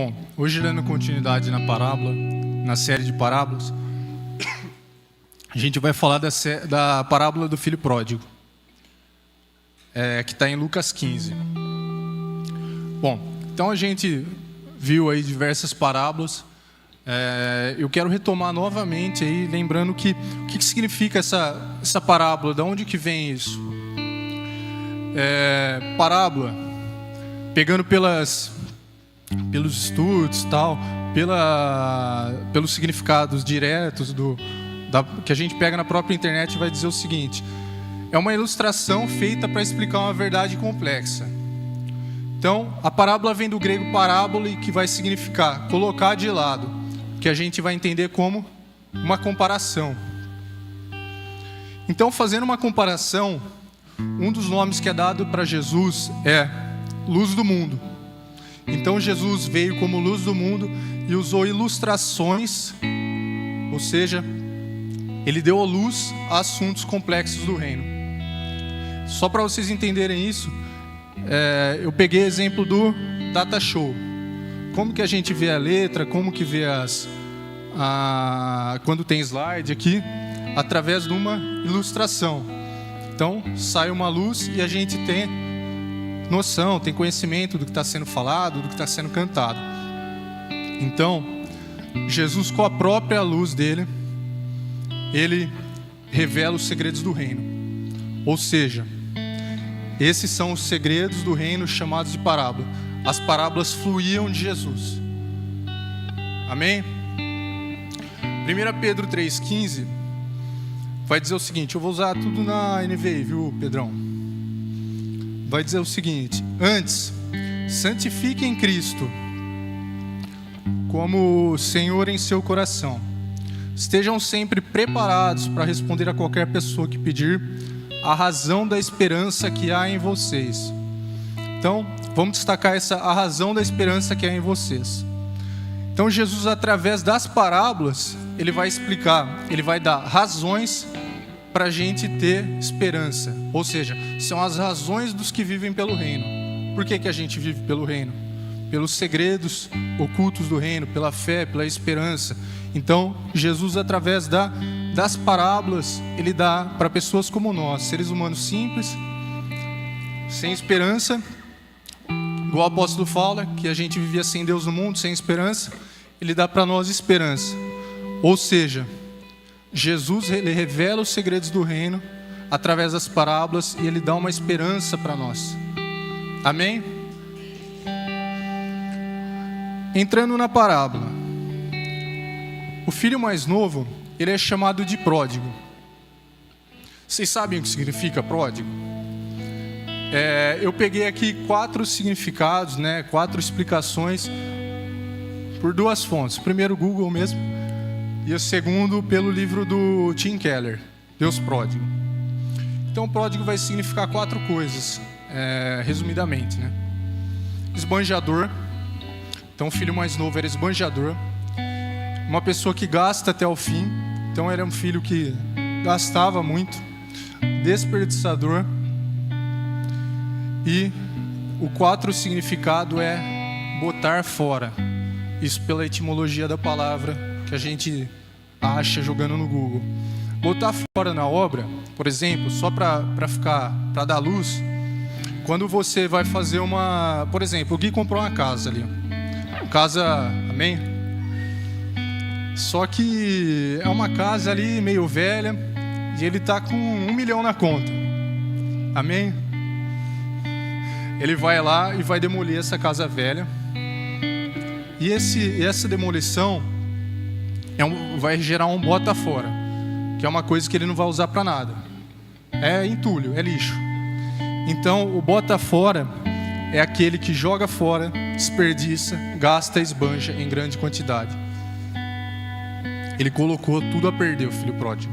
Bom, hoje dando continuidade na série de parábolas, a gente vai falar da parábola do filho pródigo, que está em Lucas 15. Bom, então a gente viu aí diversas parábolas. Eu quero retomar novamente aí, lembrando o que significa essa parábola, de onde que vem isso? Parábola, pegando pelos estudos, tal, pelos significados diretos que a gente pega na própria internet, vai dizer o seguinte: é uma ilustração feita para explicar uma verdade complexa. Então, a parábola vem do grego parábola, que vai significar colocar de lado, que a gente vai entender como uma comparação. Então, fazendo uma comparação, um dos nomes que é dado para Jesus é luz do mundo. Então Jesus veio como luz do mundo e usou ilustrações, ou seja, ele deu a luz a assuntos complexos do reino. Só para vocês entenderem isso, eu peguei exemplo do Data Show. Como que a gente vê a letra, como que vê quando tem slide aqui, através de uma ilustração. Então sai uma luz e a gente tem noção, tem conhecimento do que está sendo falado, do que está sendo cantado. Então, Jesus, com a própria luz dele, ele revela os segredos do reino. Ou seja, esses são os segredos do reino chamados de parábola. As parábolas fluíam de Jesus. Amém? 1 Pedro 3,15 vai dizer o seguinte, eu vou usar tudo na NVI, viu, Pedrão? Vai dizer o seguinte: antes, santifiquem Cristo como Senhor em seu coração. Estejam sempre preparados para responder a qualquer pessoa que pedir a razão da esperança que há em vocês. Então, vamos destacar a razão da esperança que há em vocês. Então, Jesus, através das parábolas, ele vai explicar, ele vai dar razões para a gente ter esperança. Ou seja, são as razões dos que vivem pelo reino. Por que a gente vive pelo reino? Pelos segredos ocultos do reino, pela fé, pela esperança. Então, Jesus, através das parábolas, ele dá para pessoas como nós, seres humanos simples, sem esperança, igual o apóstolo fala, que a gente vivia sem Deus no mundo, sem esperança. Ele dá para nós esperança. Ou seja, Jesus, ele revela os segredos do reino através das parábolas e ele dá uma esperança para nós. Amém? Entrando na parábola, o filho mais novo, ele é chamado de pródigo. Vocês sabem o que significa pródigo? Eu peguei aqui 4 significados, 4 explicações por 2 fontes. Primeiro, Google mesmo. E o segundo, pelo livro do Tim Keller, Deus Pródigo. Então, pródigo vai significar 4 coisas, resumidamente, Esbanjador. Então, o filho mais novo era esbanjador. Uma pessoa que gasta até o fim. Então, era um filho que gastava muito. Desperdiçador. E o 4 significado é botar fora. Isso pela etimologia da palavra que a gente acha jogando no Google. Botar fora na obra, por exemplo, só para dar luz, quando você vai fazer por exemplo, o Gui comprou uma casa ali, amém? Só que é uma casa ali meio velha e ele está com 1 milhão na conta, amém? Ele vai lá e vai demolir essa casa velha e essa demolição vai gerar um bota fora, que é uma coisa que ele não vai usar para nada. É entulho, é lixo. Então, o bota fora é aquele que joga fora, desperdiça, gasta, esbanja em grande quantidade. Ele colocou tudo a perder, o filho pródigo.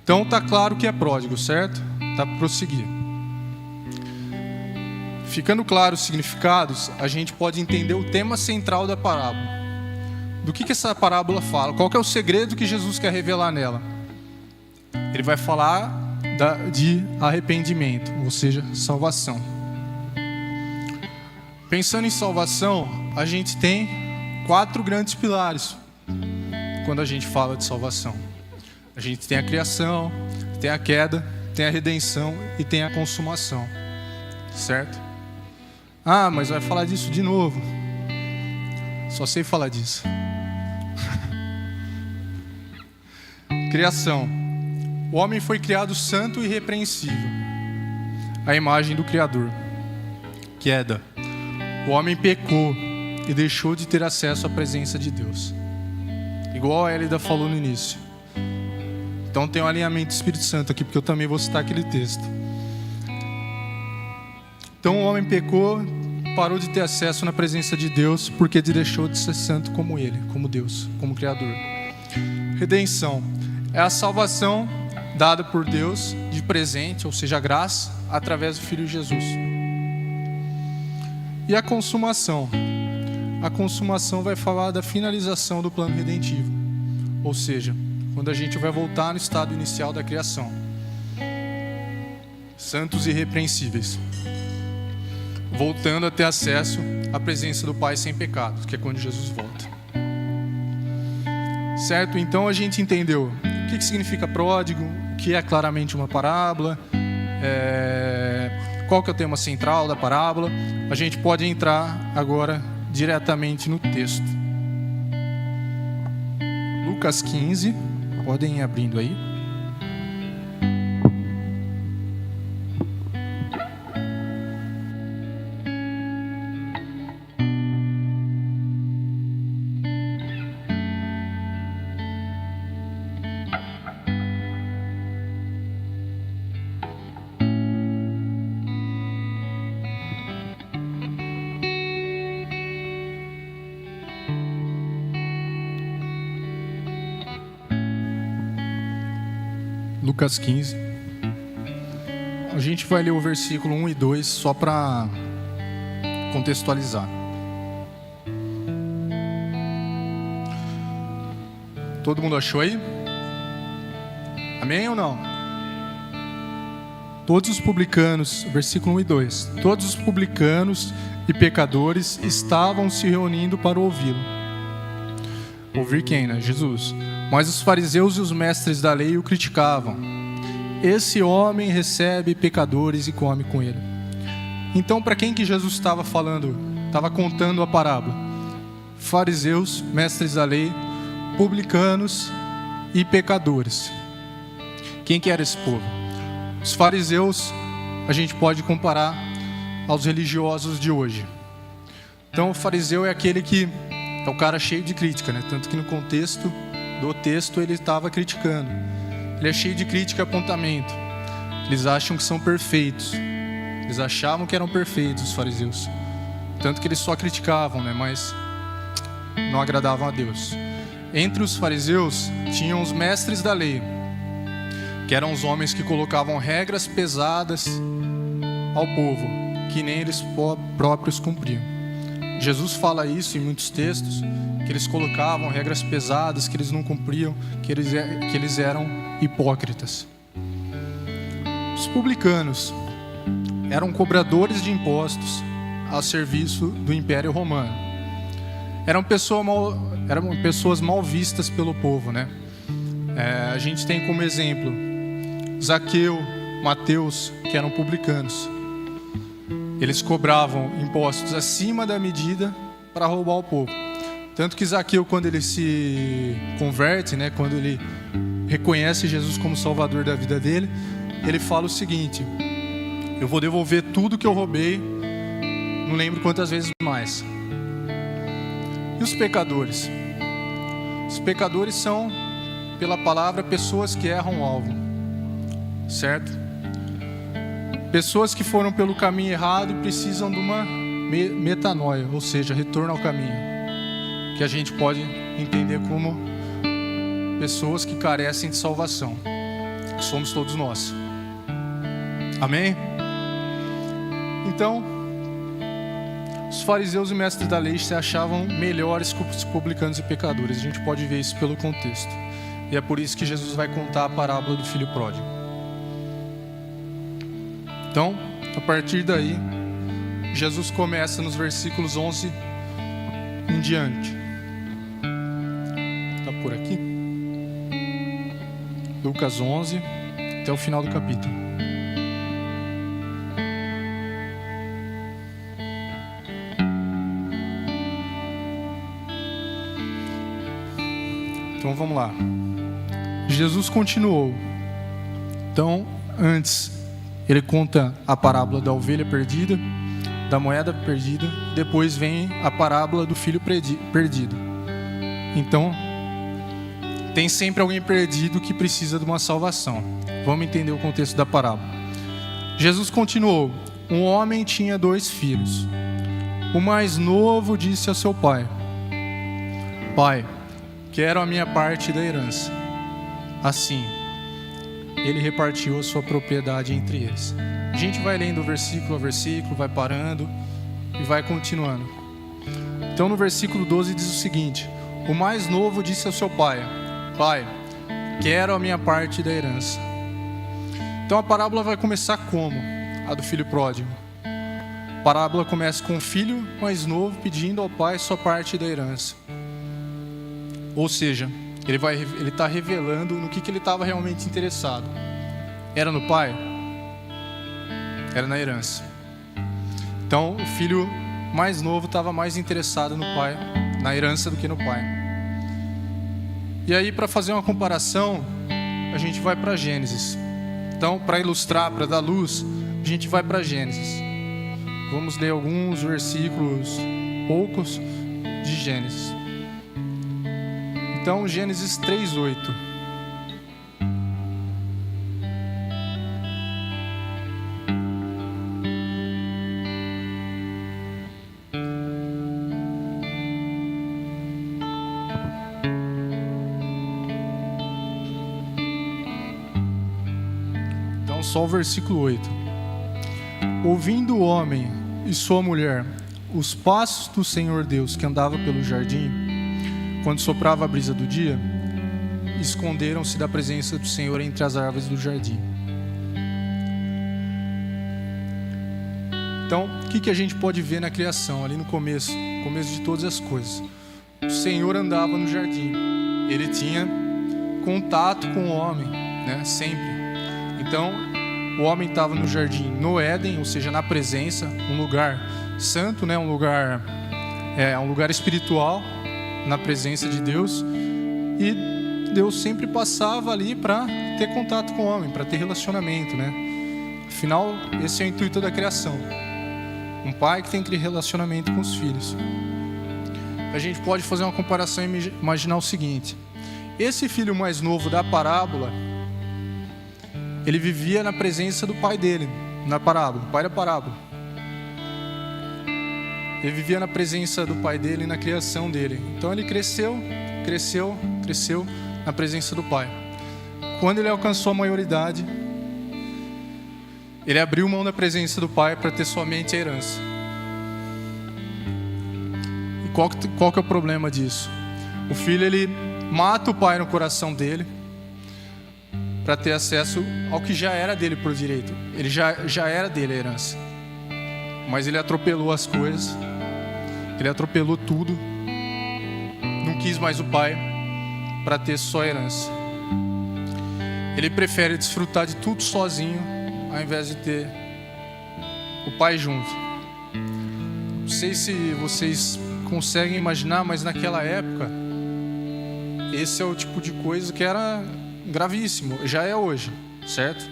Então, tá claro que é pródigo, certo? Tá para prosseguir. Ficando claro os significados, a gente pode entender o tema central da parábola. Do que essa parábola fala? Qual que é o segredo que Jesus quer revelar nela? Ele vai falar de arrependimento, ou seja, salvação. Pensando em salvação, a gente tem 4 grandes pilares quando a gente fala de salvação. A gente tem a criação, tem a queda, tem a redenção e tem a consumação. Certo? Ah, mas vai falar disso de novo. Só sei falar disso. Criação. O homem foi criado santo e irrepreensível, a imagem do Criador. Queda. O homem pecou e deixou de ter acesso à presença de Deus. Igual a Elida falou no início. Então tem um alinhamento do Espírito Santo aqui, porque eu também vou citar aquele texto. Então o homem pecou, parou de ter acesso na presença de Deus, porque ele deixou de ser santo como Ele, como Deus, como Criador. Redenção é a salvação dada por Deus de presente, ou seja, a graça, através do Filho Jesus. E a consumação. A consumação vai falar da finalização do plano redentivo, ou seja, quando a gente vai voltar no estado inicial da criação. Santos e irrepreensíveis. Voltando a ter acesso à presença do Pai sem pecado, que é quando Jesus volta. Certo? Então a gente entendeu o que significa pródigo, o que é claramente uma parábola, qual que é o tema central da parábola. A gente pode entrar agora diretamente no texto. Lucas 15, podem ir abrindo aí. Lucas 15. A gente vai ler o versículo 1 e 2 só para contextualizar. Todo mundo achou aí? Amém ou não? Todos os publicanos, versículo 1 e 2. Todos os publicanos e pecadores estavam se reunindo para ouvi-lo. Ouvir quem, né? Jesus. Mas os fariseus e os mestres da lei o criticavam. Esse homem recebe pecadores e come com ele. Então, para quem que Jesus estava falando? Estava contando a parábola. Fariseus, mestres da lei, publicanos e pecadores. Quem que era esse povo? Os fariseus, a gente pode comparar aos religiosos de hoje. Então, o fariseu é aquele que é o cara cheio de crítica, né? Tanto que no contexto do texto ele estava criticando. Ele é cheio de crítica e apontamento. Eles acham que são perfeitos. Eles achavam que eram perfeitos, os fariseus. Tanto que eles só criticavam, né? Mas não agradavam a Deus. Entre os fariseus tinham os mestres da lei, que eram os homens que colocavam regras pesadas ao povo, que nem eles próprios cumpriam. Jesus fala isso em muitos textos, que eles colocavam regras pesadas, que eles não cumpriam, que eles eram hipócritas. Os publicanos eram cobradores de impostos a serviço do Império Romano. Eram pessoas mal vistas pelo povo, né? A gente tem como exemplo Zaqueu, Mateus, que eram publicanos. Eles cobravam impostos acima da medida para roubar o povo. Tanto que Zaqueu, quando ele se converte, né, quando ele reconhece Jesus como Salvador da vida dele, ele fala o seguinte: eu vou devolver tudo que eu roubei, não lembro quantas vezes mais. E os pecadores? Os pecadores são, pela palavra, pessoas que erram o alvo, certo? Pessoas que foram pelo caminho errado e precisam de uma metanoia, ou seja, retorno ao caminho, que a gente pode entender como pessoas que carecem de salvação, que somos todos nós. Amém? Então, os fariseus e mestres da lei se achavam melhores que os publicanos e pecadores. A gente pode ver isso pelo contexto. E é por isso que Jesus vai contar a parábola do filho pródigo. Então, a partir daí, Jesus começa nos versículos 11 em diante. Está por aqui? Lucas 11, até o final do capítulo. Então vamos lá. Jesus continuou. Então, antes, ele conta a parábola da ovelha perdida, da moeda perdida, depois vem a parábola do filho perdido. Então, tem sempre alguém perdido que precisa de uma salvação. Vamos entender o contexto da parábola. Jesus continuou: um homem tinha 2 filhos. O mais novo disse ao seu pai: Pai, quero a minha parte da herança. Assim, ele repartiu a sua propriedade entre eles. A gente vai lendo versículo a versículo, vai parando e vai continuando. Então no versículo 12 diz o seguinte: o mais novo disse ao seu pai: Pai, quero a minha parte da herança. Então a parábola vai começar como? A do filho pródigo. A parábola começa com o filho mais novo pedindo ao pai sua parte da herança. Ou seja, ele está revelando no que ele estava realmente interessado. Era no pai? Era na herança. Então o filho mais novo estava mais interessado no pai, na herança, do que no pai. E aí, para fazer uma comparação, a gente vai para Gênesis. Então, para ilustrar, para dar luz, a gente vai para Gênesis. Vamos ler alguns versículos, poucos, de Gênesis. Então, Gênesis 3:8. Então, só o versículo 8. Ouvindo o homem e sua mulher os passos do Senhor Deus que andava pelo jardim, quando soprava a brisa do dia, esconderam-se da presença do Senhor entre as árvores do jardim. Então, o que a gente pode ver na criação, ali no começo de todas as coisas? O Senhor andava no jardim. Ele tinha contato com o homem, né? Sempre. Então, o homem estava no jardim, no Éden, ou seja, na presença, um lugar santo, né? Um lugar espiritual, na presença de Deus, e Deus sempre passava ali para ter contato com o homem, para ter relacionamento, né? Afinal, esse é o intuito da criação. Um pai que tem aquele relacionamento com os filhos. A gente pode fazer uma comparação e imaginar o seguinte: esse filho mais novo da parábola, ele vivia na presença do pai dele, na parábola, o pai da parábola. Ele vivia na presença do pai dele, na criação dele. Então ele cresceu na presença do pai. Quando ele alcançou a maioridade, ele abriu mão da presença do pai para ter somente a herança. E qual que é o problema disso? O filho, ele mata o pai no coração dele para ter acesso ao que já era dele por direito. Ele já era dele a herança. Mas ele atropelou as coisas. Ele atropelou tudo. Não quis mais o pai para ter só a herança. Ele prefere desfrutar de tudo sozinho, ao invés de ter o pai junto. Não sei se vocês conseguem imaginar, mas naquela época, esse é o tipo de coisa que era gravíssimo. Já é hoje, certo?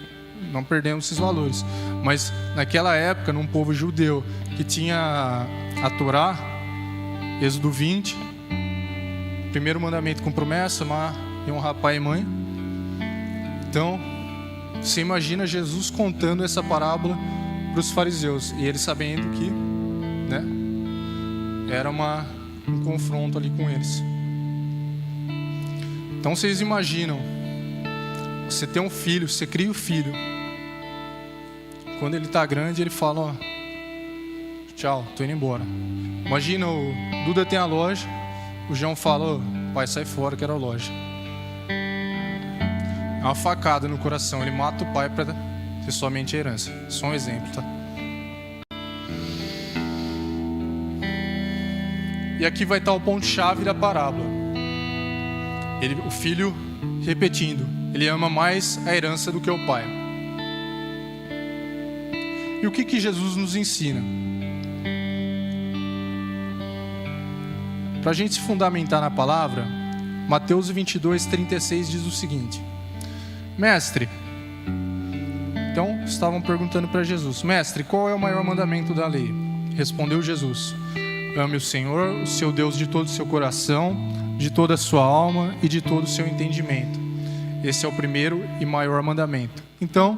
Não perdemos esses valores. Mas naquela época, num povo judeu que tinha a Torá, Êxodo 20, primeiro mandamento com promessa, amar e honrar pai e mãe. Então, você imagina Jesus contando essa parábola para os fariseus, e eles sabendo que, né, era um confronto ali com eles. Então vocês imaginam, você tem um filho, você cria o filho. Quando ele está grande, ele fala: ó, tchau, tô indo embora. Imagina, o Duda tem a loja, o João fala: ó, pai, sai fora, quero a loja. É uma facada no coração, ele mata o pai para ter somente a herança. Só um exemplo, tá? E aqui vai estar o ponto-chave da parábola. O filho repetindo, ele ama mais a herança do que o pai. E o que Jesus nos ensina? Para a gente se fundamentar na palavra, Mateus 22:36 diz o seguinte: Mestre, então estavam perguntando para Jesus: Mestre, qual é o maior mandamento da lei? Respondeu Jesus: ame o Senhor, o seu Deus, de todo o seu coração, de toda a sua alma e de todo o seu entendimento. Esse é o primeiro e maior mandamento. Então,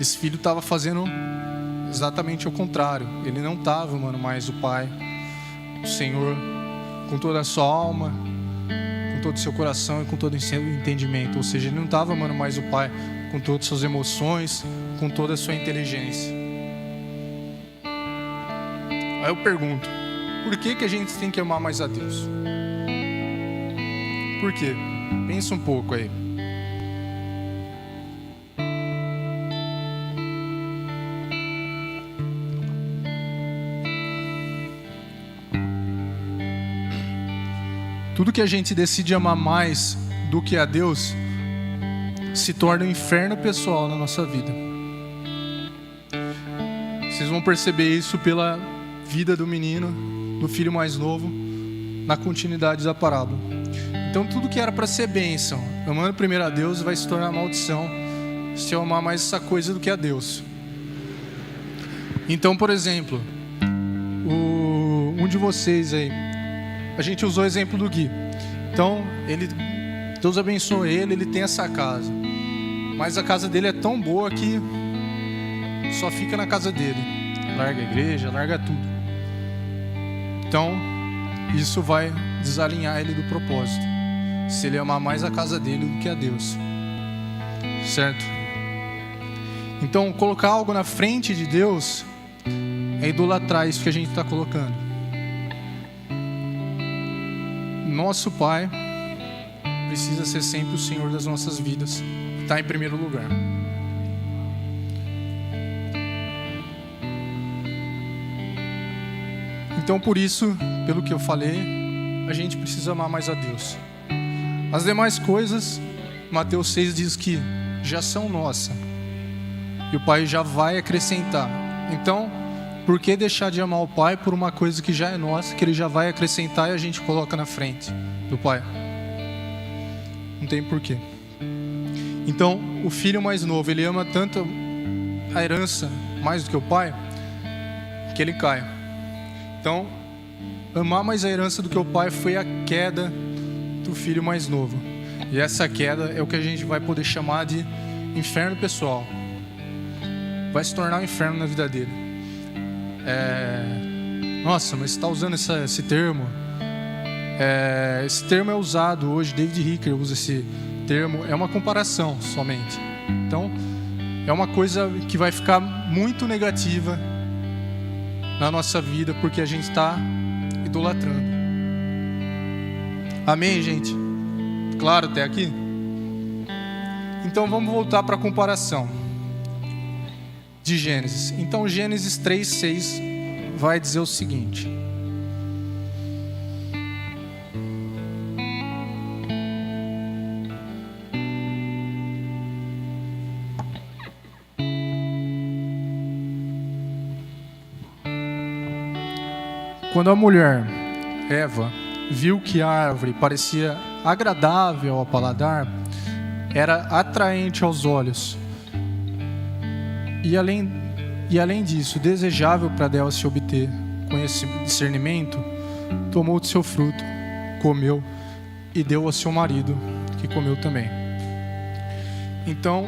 esse filho estava fazendo exatamente o contrário. Ele não estava amando mais o pai, o Senhor, com toda a sua alma, com todo o seu coração e com todo o seu entendimento. Ou seja, ele não estava amando mais o pai com todas as suas emoções, com toda a sua inteligência. Aí eu pergunto, por que a gente tem que amar mais a Deus? Por quê? Pensa um pouco aí. Tudo que a gente decide amar mais do que a Deus se torna um inferno pessoal na nossa vida. Vocês vão perceber isso pela vida do menino, do filho mais novo, na continuidade da parábola. Então tudo que era para ser bênção, amando primeiro a Deus, vai se tornar maldição se eu amar mais essa coisa do que a Deus. Então, por exemplo, um de vocês aí, a gente usou o exemplo do Gui. Então, Deus abençoou ele tem essa casa. Mas a casa dele é tão boa que só fica na casa dele. Larga a igreja, larga tudo. Então, isso vai desalinhar ele do propósito. Se ele amar mais a casa dele do que a Deus. Certo? Então, colocar algo na frente de Deus é idolatrar isso que a gente está colocando. Nosso Pai precisa ser sempre o Senhor das nossas vidas. Está em primeiro lugar. Então, por isso, pelo que eu falei, a gente precisa amar mais a Deus. As demais coisas, Mateus 6 diz que já são nossas. E o Pai já vai acrescentar. Então, por que deixar de amar o Pai por uma coisa que já é nossa, que Ele já vai acrescentar e a gente coloca na frente do Pai? Não tem porquê. Então, o filho mais novo, ele ama tanto a herança mais do que o pai, que ele cai. Então, amar mais a herança do que o pai foi a queda do filho mais novo. E essa queda é o que a gente vai poder chamar de inferno pessoal. Vai se tornar um inferno na vida dele. Nossa, mas você está usando esse termo? Esse termo é usado hoje, David Ricker usa esse termo, é uma comparação somente. Então, é uma coisa que vai ficar muito negativa na nossa vida, porque a gente está idolatrando. Amém, gente? Claro, até aqui? Então, vamos voltar para a comparação de Gênesis. Então, Gênesis 3:6 vai dizer o seguinte: quando a mulher, Eva, viu que a árvore parecia agradável ao paladar, era atraente aos olhos, e além disso, desejável para dela se obter conhecimento, discernimento, tomou de seu fruto, comeu e deu ao seu marido, que comeu também. Então,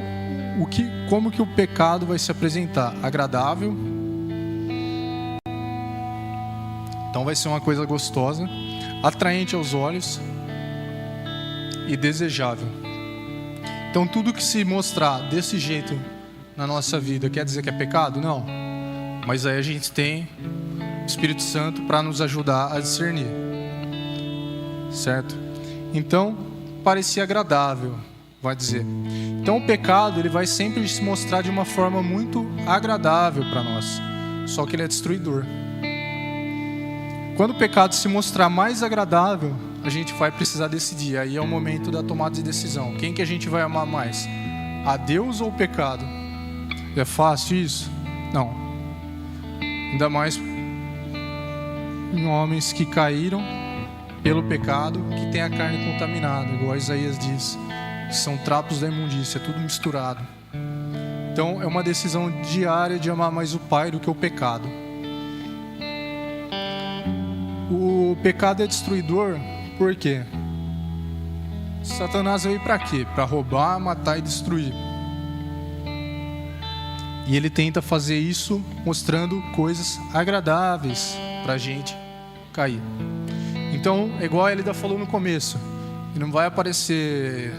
como que o pecado vai se apresentar? Agradável. Então vai ser uma coisa gostosa, atraente aos olhos e desejável. Então tudo que se mostrar desse jeito na nossa vida quer dizer que é pecado? Não. Mas aí a gente tem o Espírito Santo para nos ajudar a discernir. Certo? Então, parecia agradável, vai dizer. Então o pecado, ele vai sempre se mostrar de uma forma muito agradável para nós. Só que ele é destruidor. Quando o pecado se mostrar mais agradável, a gente vai precisar decidir. Aí é o momento da tomada de decisão. Quem que a gente vai amar mais? A Deus ou o pecado? É fácil isso? Não. Ainda mais em homens que caíram pelo pecado, que tem a carne contaminada, igual Isaías diz. São trapos da imundícia, tudo misturado. Então é uma decisão diária de amar mais o Pai do que o pecado. O pecado é destruidor, por quê? Satanás veio para quê? Para roubar, matar e destruir. E ele tenta fazer isso mostrando coisas agradáveis para a gente cair. Então, é igual ele falou no começo, ele não vai aparecer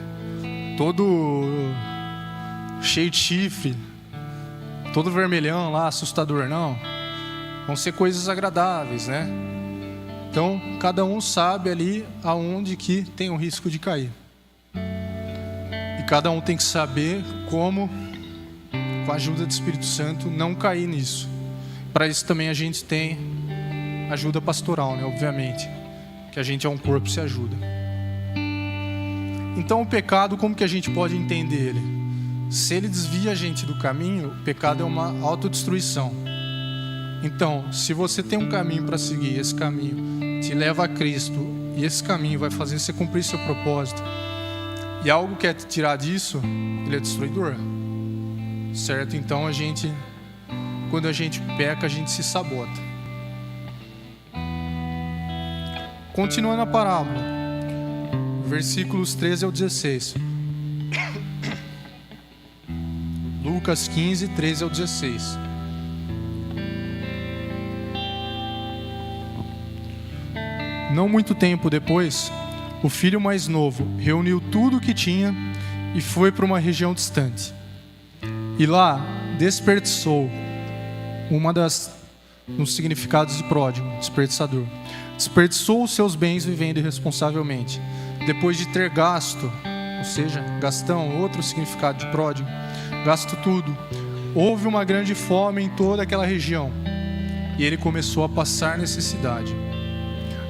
todo cheio de chifre, todo vermelhão lá, assustador, não. Vão ser coisas agradáveis, né? Então, cada um sabe ali aonde que tem o risco de cair. E cada um tem que saber como, com a ajuda do Espírito Santo, não cair nisso. Para isso também a gente tem ajuda pastoral, né? Obviamente, que a gente é um corpo, se ajuda. Então o pecado, como que a gente pode entender ele? Se ele desvia a gente do caminho, o pecado é uma autodestruição. Então, se você tem um caminho para seguir, esse caminho te leva a Cristo, e esse caminho vai fazer você cumprir seu propósito, e algo quer te tirar disso, ele é destruidor. Certo? Então quando a gente peca, a gente se sabota. Continuando a parábola, versículos 13 ao 16. Lucas 15, 13 ao 16. Não muito tempo depois, o filho mais novo reuniu tudo o que tinha e foi para uma região distante. E lá desperdiçou, nos significados de pródigo, desperdiçador. Desperdiçou os seus bens vivendo irresponsavelmente. Depois de ter gasto, ou seja, gastão, outro significado de pródigo, gasto tudo. Houve uma grande fome em toda aquela região e ele começou a passar necessidade.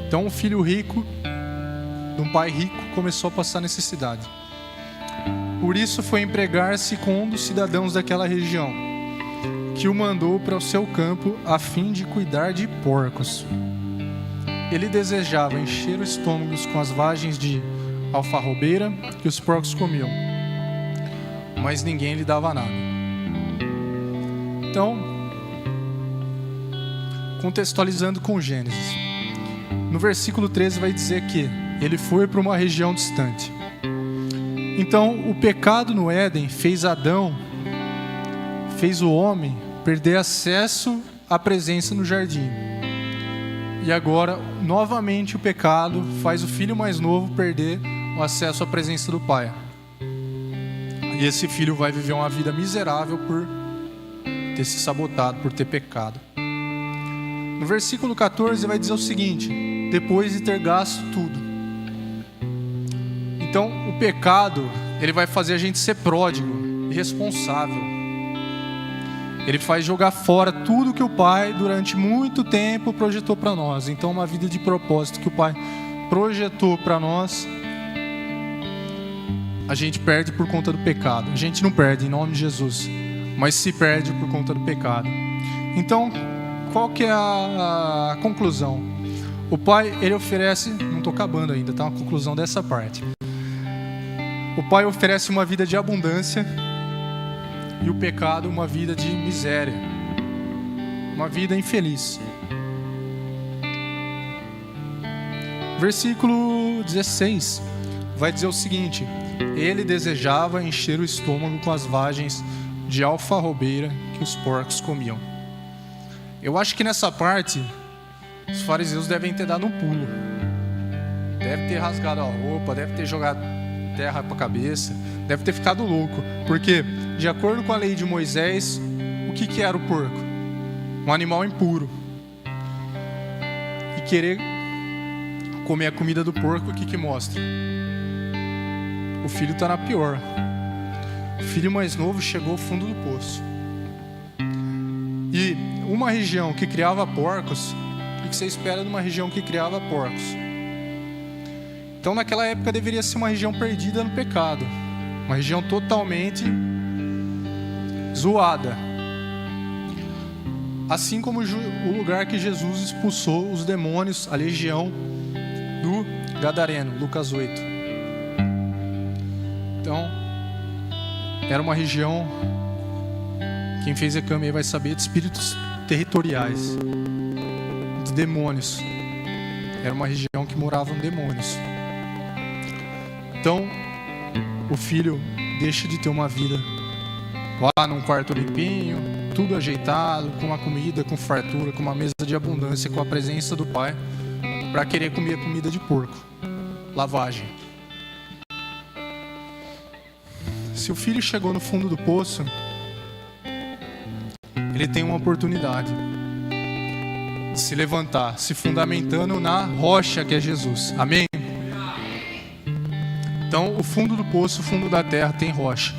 Então o filho rico, de um pai rico, começou a passar necessidade. Por isso foi empregar-se com um dos cidadãos daquela região, que o mandou para o seu campo a fim de cuidar de porcos. Ele desejava encher os estômagos com as vagens de alfarrobeira que os porcos comiam, mas ninguém lhe dava nada. Então, contextualizando com Gênesis, no versículo 13 vai dizer que ele foi para uma região distante. Então, o pecado no Éden fez o homem perder acesso à presença no jardim. E agora, novamente, o pecado faz o filho mais novo perder o acesso à presença do pai. E esse filho vai viver uma vida miserável por ter se sabotado, por ter pecado. No versículo 14 vai dizer o seguinte: depois de ter gasto tudo. Então, o pecado, ele vai fazer a gente ser pródigo, irresponsável. Ele faz jogar fora tudo que o Pai, durante muito tempo, projetou para nós. Então, uma vida de propósito que o Pai projetou para nós, a gente perde por conta do pecado. A gente não perde, em nome de Jesus, mas se perde por conta do pecado. Então, qual que é a conclusão? O Pai, ele oferece, não estou acabando ainda, tá? Uma conclusão dessa parte. O Pai oferece uma vida de abundância e o pecado uma vida de miséria, uma vida infeliz. Versículo 16 vai dizer o seguinte: ele desejava encher o estômago com as vagens de alfarrobeira que os porcos comiam. Eu acho que nessa parte os fariseus devem ter dado um pulo, deve ter rasgado a roupa, deve ter jogado terra para a cabeça, deve ter ficado louco, porque de acordo com a lei de Moisés, o que era o porco? Um animal impuro. E querer comer a comida do porco, o que mostra? O filho está na pior. O filho mais novo chegou ao fundo do poço. E uma região que criava porcos, o que que você espera numa região que criava porcos. Então naquela época deveria ser uma região perdida no pecado, uma região totalmente zoada. Assim como o lugar que Jesus expulsou os demônios, a legião do Gadareno, Lucas 8. Então, era uma região, quem fez exame aí vai saber, de espíritos territoriais, de demônios. Era uma região que moravam demônios. Então, o filho deixa de ter uma vida lá num quarto limpinho, tudo ajeitado, com uma comida, com fartura, com uma mesa de abundância, com a presença do pai, para querer comer comida de porco, lavagem. Se o filho chegou no fundo do poço, ele tem uma oportunidade de se levantar, se fundamentando na rocha que é Jesus. Amém? Então, o fundo do poço, o fundo da terra tem rocha.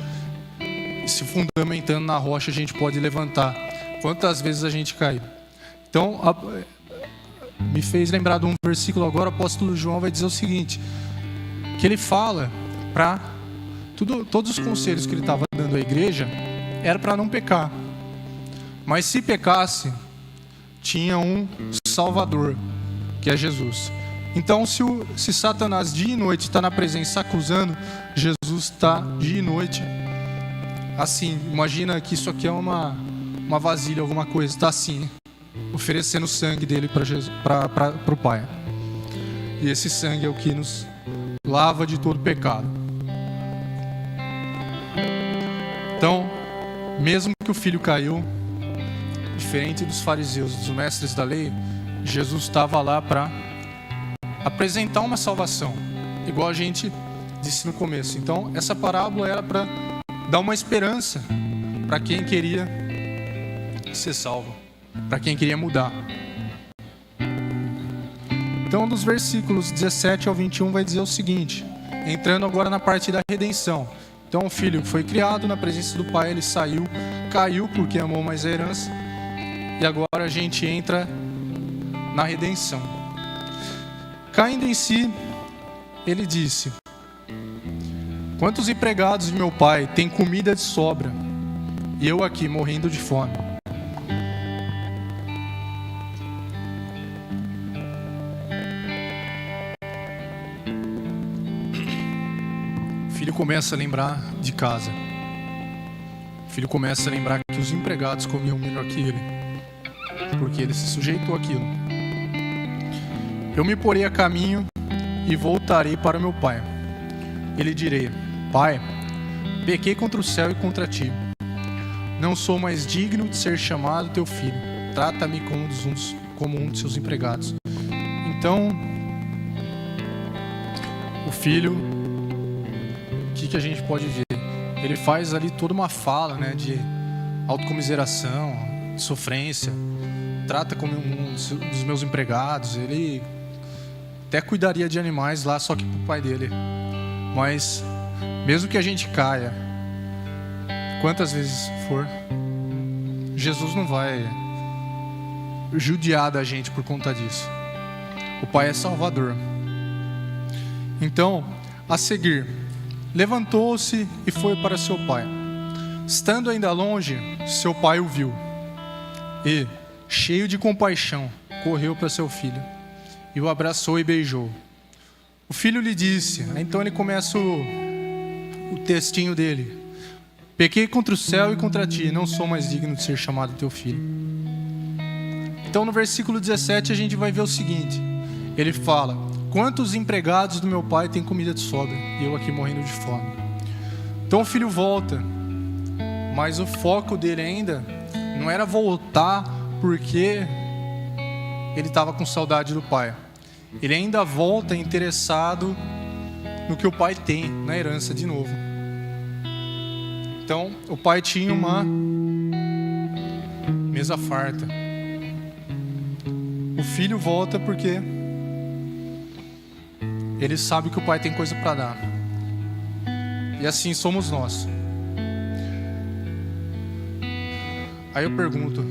E se fundamentando na rocha, a gente pode levantar. Quantas vezes a gente caiu? Então, me fez lembrar de um versículo agora, o apóstolo João vai dizer o seguinte, que ele fala para todos os conselhos que ele estava dando à igreja, era para não pecar. Mas se pecasse, tinha um Salvador, que é Jesus. Então, se Satanás dia e noite está na presença acusando, Jesus está dia e noite. Assim, imagina que isso aqui é uma vasilha, alguma coisa, está assim, oferecendo o sangue dele para o Pai. E esse sangue é o que nos lava de todo pecado. Então, mesmo que o filho caiu, diferente dos fariseus, dos mestres da lei, Jesus estava lá para apresentar uma salvação, igual a gente disse no começo. Então, essa parábola era para dar uma esperança para quem queria ser salvo, para quem queria mudar. Então, dos versículos 17 ao 21 vai dizer o seguinte, entrando agora na parte da redenção. Então, o filho foi criado na presença do pai, ele saiu, caiu porque amou mais a herança, e agora a gente entra na redenção. Caindo em si, ele disse: quantos empregados de meu pai têm comida de sobra, e eu aqui morrendo de fome? O filho começa a lembrar de casa. O filho começa a lembrar que os empregados comiam melhor que ele, porque ele se sujeitou àquilo. Eu me porei a caminho e voltarei para meu pai. Ele direi: Pai, pequei contra o céu e contra ti. Não sou mais digno de ser chamado teu filho. Trata-me como um de seus empregados. Então, o filho, o que a gente pode ver? Ele faz ali toda uma fala, né, de autocomiseração, de sofrência. Trata como um dos meus empregados. Ele até cuidaria de animais lá, só que pro pai dele. Mas, mesmo que a gente caia, quantas vezes for, Jesus não vai judiar da gente por conta disso. O pai é Salvador. Então, a seguir, levantou-se e foi para seu pai. Estando ainda longe, seu pai o viu e, cheio de compaixão, correu para seu filho e o abraçou e beijou. O filho lhe disse, então ele começa o textinho dele: pequei contra o céu e contra ti, não sou mais digno de ser chamado teu filho. Então no versículo 17 a gente vai ver o seguinte, ele fala: quantos empregados do meu pai têm comida de sobra, e eu aqui morrendo de fome. Então o filho volta, mas o foco dele ainda não era voltar porque ele estava com saudade do pai. Ele ainda volta interessado no que o pai tem, na herança de novo. Então, o pai tinha uma mesa farta. O filho volta porque ele sabe que o pai tem coisa para dar. E assim somos nós. Aí eu pergunto,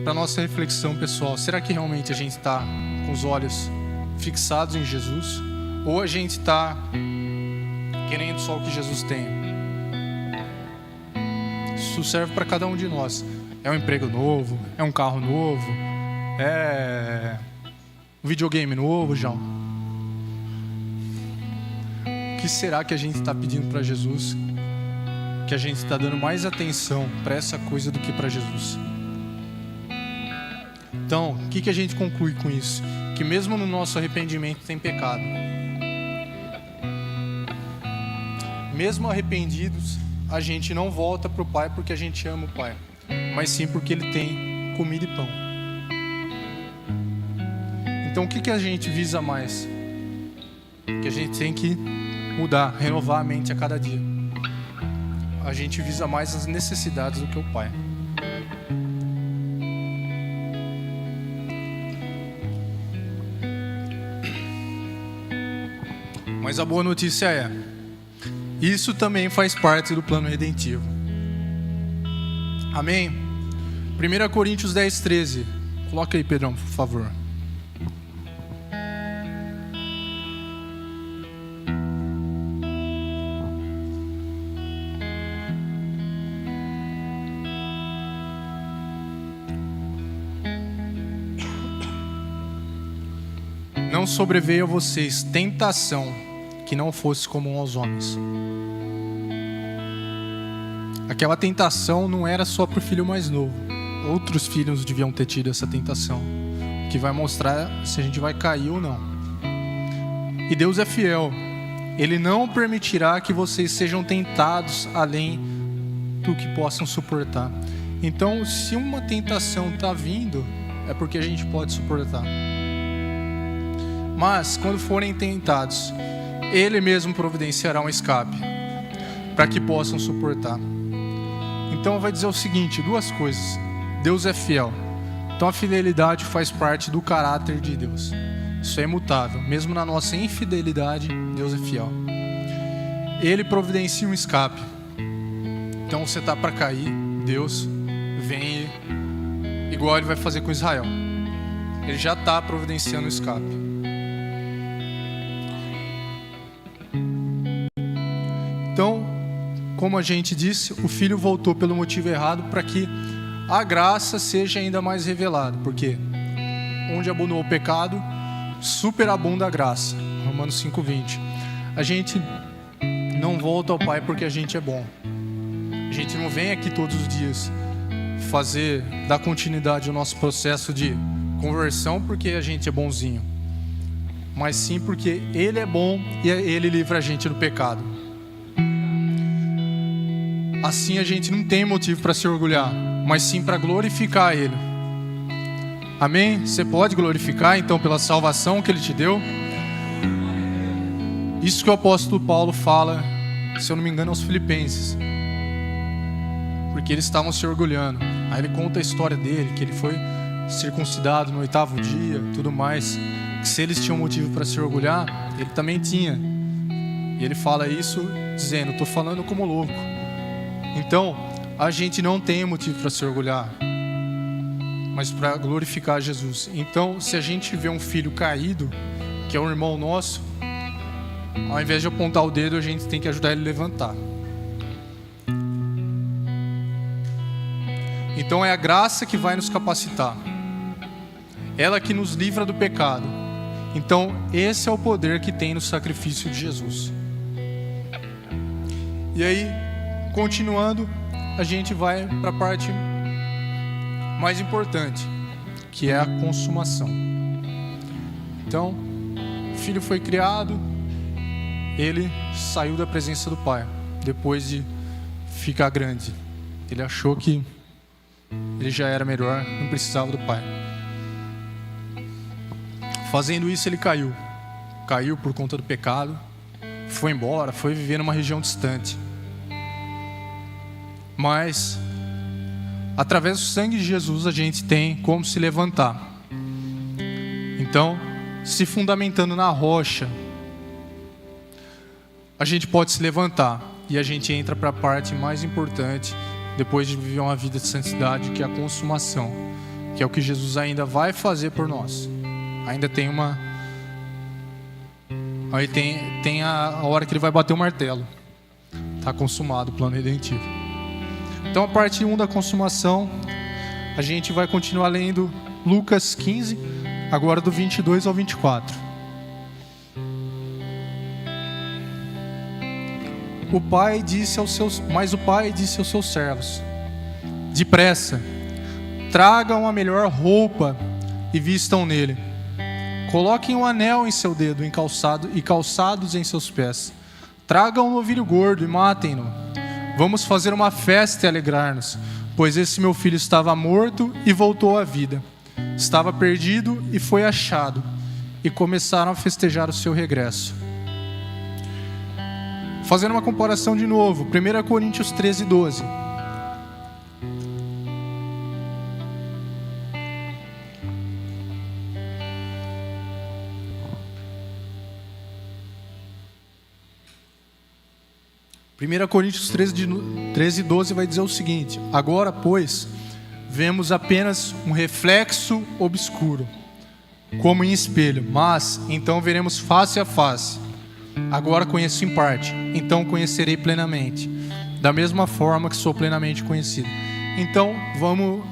para nossa reflexão pessoal, será que realmente a gente está com os olhos fixados em Jesus? Ou a gente está querendo só o que Jesus tem? Isso serve para cada um de nós. É um emprego novo, é um carro novo, é um videogame novo, João. O que será que a gente está pedindo para Jesus? Que a gente está dando mais atenção para essa coisa do que para Jesus. Então, o que a gente conclui com isso? Que mesmo no nosso arrependimento tem pecado. Mesmo arrependidos, a gente não volta para o Pai porque a gente ama o Pai, mas sim porque Ele tem comida e pão. Então, o que a gente visa mais? Que a gente tem que mudar, renovar a mente a cada dia. A gente visa mais as necessidades do que o Pai. Mas a boa notícia é, isso também faz parte do plano redentivo. Amém? 1 Coríntios 10, 13. Coloca aí, Pedrão, por favor. Não sobreveio a vocês tentação que não fosse comum aos homens. Aquela tentação não era só para o filho mais novo. Outros filhos deviam ter tido essa tentação, que vai mostrar se a gente vai cair ou não. E Deus é fiel. Ele não permitirá que vocês sejam tentados além do que possam suportar. Então, se uma tentação está vindo, é porque a gente pode suportar. Mas, quando forem tentados, Ele mesmo providenciará um escape, para que possam suportar. Então, vai dizer o seguinte, duas coisas. Deus é fiel. Então, a fidelidade faz parte do caráter de Deus. Isso é imutável. Mesmo na nossa infidelidade, Deus é fiel. Ele providencia um escape. Então, você está para cair, Deus vem igual Ele vai fazer com Israel. Ele já está providenciando o escape. Então, como a gente disse, o Filho voltou pelo motivo errado para que a graça seja ainda mais revelada. Porque onde abundou o pecado, superabunda a graça. Romanos 5:20. A gente não volta ao Pai porque a gente é bom. A gente não vem aqui todos os dias dar continuidade ao nosso processo de conversão porque a gente é bonzinho. Mas sim porque Ele é bom e Ele livra a gente do pecado. Assim a gente não tem motivo para se orgulhar, mas sim para glorificar Ele. Amém? Você pode glorificar então pela salvação que Ele te deu? Isso que o apóstolo Paulo fala, se eu não me engano, aos Filipenses. Porque eles estavam se orgulhando. Aí ele conta a história dele, que ele foi circuncidado no 8º dia, tudo mais. Que se eles tinham motivo para se orgulhar, ele também tinha. E ele fala isso dizendo, estou falando como louco. Então, a gente não tem motivo para se orgulhar, mas para glorificar Jesus. Então, se a gente vê um filho caído, que é um irmão nosso, ao invés de apontar o dedo, a gente tem que ajudar ele a levantar. Então, é a graça que vai nos capacitar. Ela que nos livra do pecado. Então, esse é o poder que tem no sacrifício de Jesus. E aí, continuando, a gente vai para a parte mais importante, que é a consumação. Então, o filho foi criado, ele saiu da presença do Pai, depois de ficar grande. Ele achou que ele já era melhor, não precisava do Pai. Fazendo isso, ele caiu. Caiu por conta do pecado, foi embora, foi viver numa região distante. Mas, através do sangue de Jesus, a gente tem como se levantar. Então, se fundamentando na rocha, a gente pode se levantar. E a gente entra para a parte mais importante, depois de viver uma vida de santidade, que é a consumação. que é o que Jesus ainda vai fazer por nós. Ainda tem uma... Aí tem a hora que ele vai bater o martelo. Está consumado o plano redentivo. Então a parte 1 da consumação, a gente vai continuar lendo Lucas 15, agora do 22 ao 24. Mas o pai disse aos seus servos: depressa, tragam a melhor roupa e vistam nele. Coloquem um anel em seu dedo e calçados em seus pés. Tragam um novilho gordo e matem-no. Vamos fazer uma festa e alegrar-nos, pois esse meu filho estava morto e voltou à vida. Estava perdido e foi achado. E começaram a festejar o seu regresso. Fazendo uma comparação de novo, 1 Coríntios 13, 12. Primeira Coríntios 13, 12 vai dizer o seguinte: agora, pois, vemos apenas um reflexo obscuro, como em espelho, mas então veremos face a face. Agora conheço em parte, então conhecerei plenamente, da mesma forma que sou plenamente conhecido. Então, vamos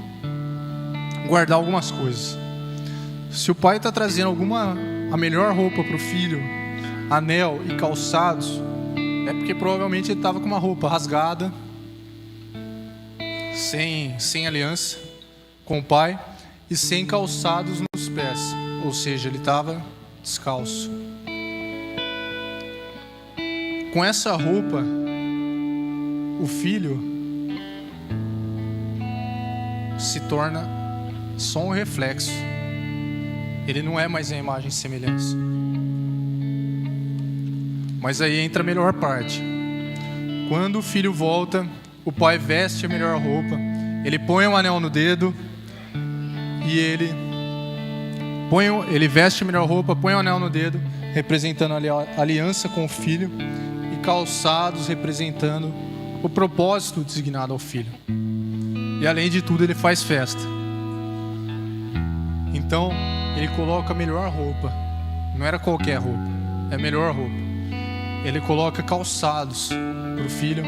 guardar algumas coisas. Se o pai está trazendo a melhor roupa para o filho, anel e calçados, é porque provavelmente ele estava com uma roupa rasgada, sem aliança com o pai e sem calçados nos pés, ou seja, ele estava descalço. Com essa roupa, o filho se torna só um reflexo. Ele não é mais a imagem e semelhança. Mas aí entra a melhor parte. Quando o filho volta, o pai veste a melhor roupa, ele põe um anel no dedo e ele veste a melhor roupa, põe um anel no dedo, representando a aliança com o filho, e calçados representando o propósito designado ao filho. E além de tudo, ele faz festa. Então, ele coloca a melhor roupa. Não era qualquer roupa, é a melhor roupa. Ele coloca calçados para o filho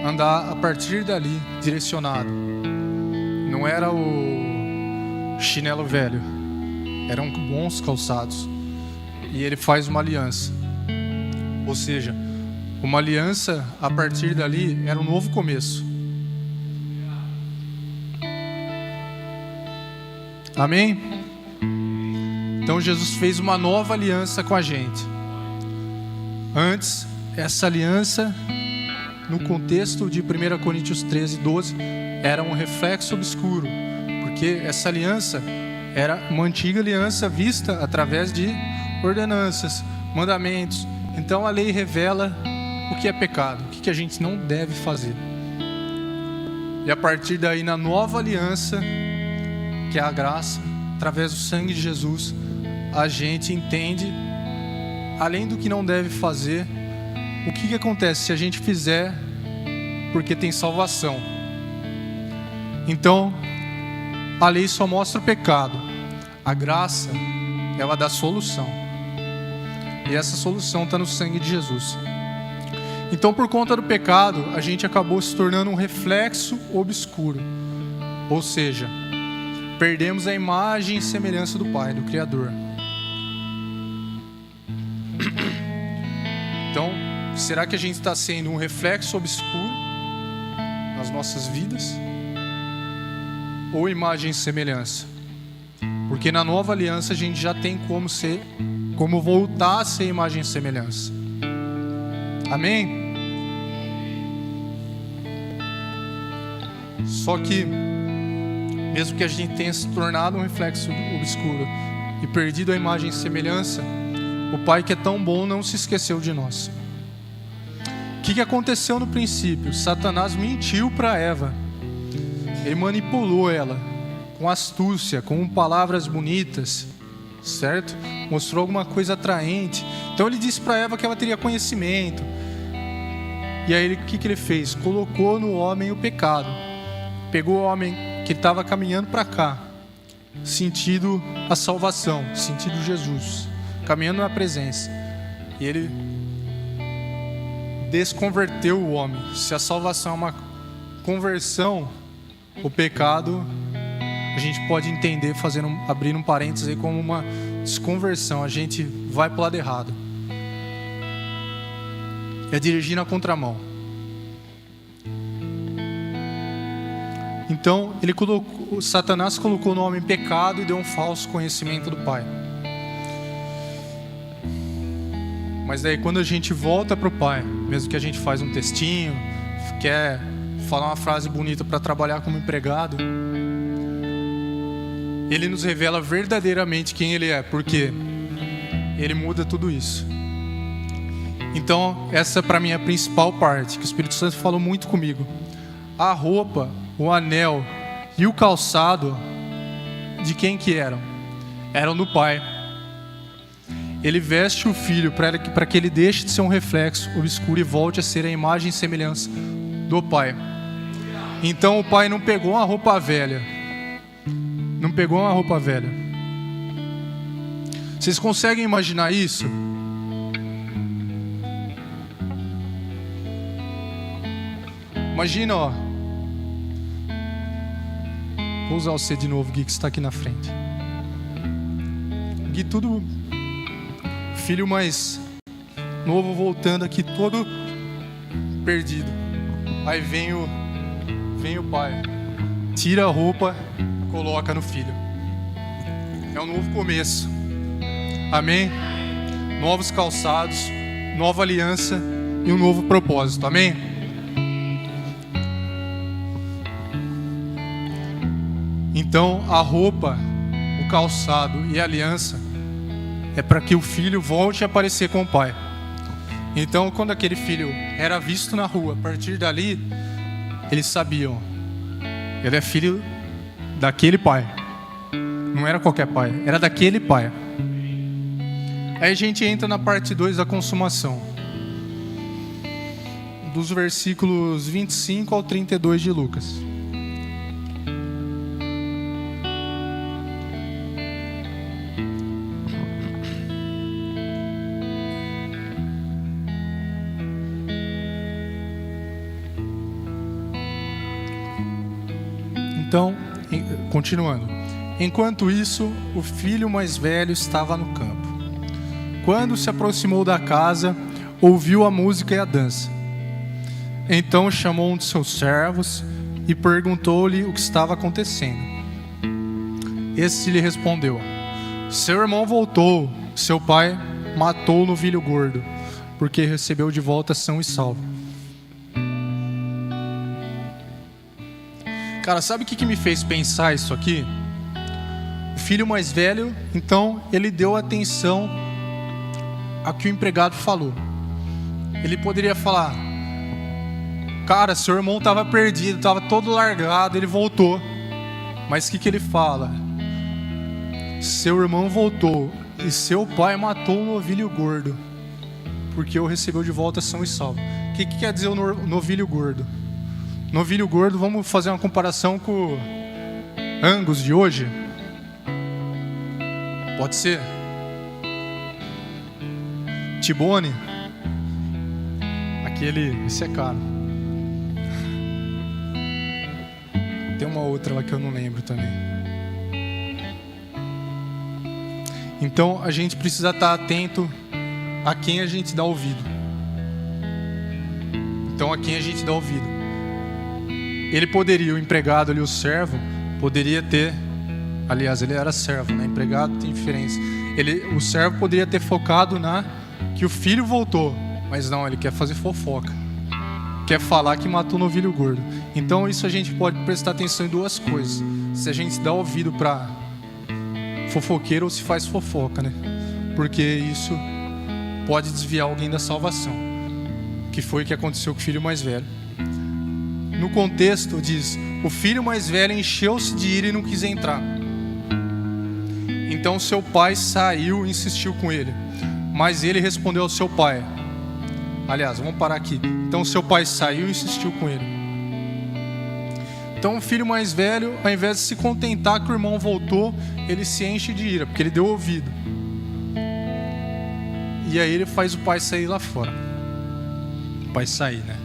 andar a partir dali direcionado. Não era o chinelo velho, eram bons calçados. E ele faz uma aliança, ou seja, uma aliança a partir dali era um novo começo. Amém? Então Jesus fez uma nova aliança com a gente. Antes, essa aliança, no contexto de 1 Coríntios 13, 12, era um reflexo obscuro, porque essa aliança era uma antiga aliança vista através de ordenanças, mandamentos. Então a lei revela o que é pecado, o que a gente não deve fazer. E a partir daí, na nova aliança, que é a graça, através do sangue de Jesus, a gente entende, além do que não deve fazer, o que acontece se a gente fizer, porque tem salvação. Então, a lei só mostra o pecado. A graça, ela dá solução. E essa solução está no sangue de Jesus. Então, por conta do pecado, a gente acabou se tornando um reflexo obscuro. Ou seja, perdemos a imagem e semelhança do Pai, do Criador. Então, será que a gente está sendo um reflexo obscuro nas nossas vidas? Ou imagem e semelhança? Porque na nova aliança a gente já tem como voltar a ser imagem e semelhança. Amém? Só que, mesmo que a gente tenha se tornado um reflexo obscuro e perdido a imagem e semelhança, o Pai que é tão bom não se esqueceu de nós. O que aconteceu no princípio? Satanás mentiu para Eva. Ele manipulou ela com astúcia, com palavras bonitas, certo? Mostrou alguma coisa atraente. Então ele disse para Eva que ela teria conhecimento. E aí o que ele fez? Colocou no homem o pecado. Pegou o homem que estava caminhando para cá, sentido a salvação, sentido Jesus, caminhando na presença. E ele desconverteu o homem. Se a salvação é uma conversão, o pecado a gente pode entender, abrindo um parênteses aí, como uma desconversão. A gente vai para o lado errado. É dirigir na contramão. Então, Satanás colocou no homem pecado e deu um falso conhecimento do Pai. Mas daí, quando a gente volta para o Pai, mesmo que a gente faz um textinho, quer falar uma frase bonita para trabalhar como empregado, Ele nos revela verdadeiramente quem Ele é, porque Ele muda tudo isso. Então, essa para mim é a principal parte, que o Espírito Santo falou muito comigo. A roupa, o anel e o calçado, de quem que eram? Eram do Pai. Ele veste o Filho para que ele deixe de ser um reflexo obscuro e volte a ser a imagem e semelhança do Pai. Então o Pai não pegou uma roupa velha. Não pegou uma roupa velha. Vocês conseguem imaginar isso? Imagina, ó. Vou usar você de novo, Gui, que está aqui na frente. Gui, tudo... Filho mais novo voltando aqui, todo perdido. Aí vem o pai. Tira a roupa, coloca no filho. É um novo começo. Amém? Novos calçados, nova aliança e um novo propósito. Amém? Então, a roupa, o calçado e a aliança é para que o filho volte a aparecer com o pai. Então, quando aquele filho era visto na rua, a partir dali, eles sabiam, ele é filho daquele pai. Não era qualquer pai, era daquele pai. Aí a gente entra na parte 2 da consumação, dos versículos 25 ao 32 de Lucas. Então, continuando. Enquanto isso, o filho mais velho estava no campo. Quando se aproximou da casa, ouviu a música e a dança. Então chamou um de seus servos e perguntou-lhe o que estava acontecendo. Esse lhe respondeu: seu irmão voltou, seu pai matou o novilho gordo, porque recebeu de volta são e salvo. Cara, sabe o que me fez pensar isso aqui? O filho mais velho, então, ele deu atenção ao que o empregado falou. Ele poderia falar: cara, seu irmão estava perdido, estava todo largado, ele voltou. Mas o que ele fala? Seu irmão voltou e seu pai matou um novilho gordo, porque o recebeu de volta são e salvo. O que quer dizer o novilho gordo? Novilho gordo, vamos fazer uma comparação com o Angus de hoje? Pode ser? T-bone? Esse é caro. Tem uma outra lá que eu não lembro também. Então a gente precisa estar atento a quem a gente dá ouvido. Então a quem a gente dá ouvido. Ele poderia, o empregado ali, o servo, poderia ter, aliás, ele era servo, né? Empregado tem diferença. O servo poderia ter focado que o filho voltou, mas não, ele quer fazer fofoca. Quer falar que matou o novilho gordo. Então isso a gente pode prestar atenção em duas coisas. Se a gente dá ouvido para fofoqueiro ou se faz fofoca, né? Porque isso pode desviar alguém da salvação, que foi o que aconteceu com o filho mais velho. No contexto diz: o filho mais velho encheu-se de ira e não quis entrar. Então seu pai saiu e insistiu com ele. Mas ele respondeu ao seu pai. Aliás, vamos parar aqui. Então seu pai saiu e insistiu com ele. Então o filho mais velho, ao invés de se contentar que o irmão voltou, ele se enche de ira, porque ele deu ouvido. E aí ele faz o pai sair lá fora. O pai sair, né?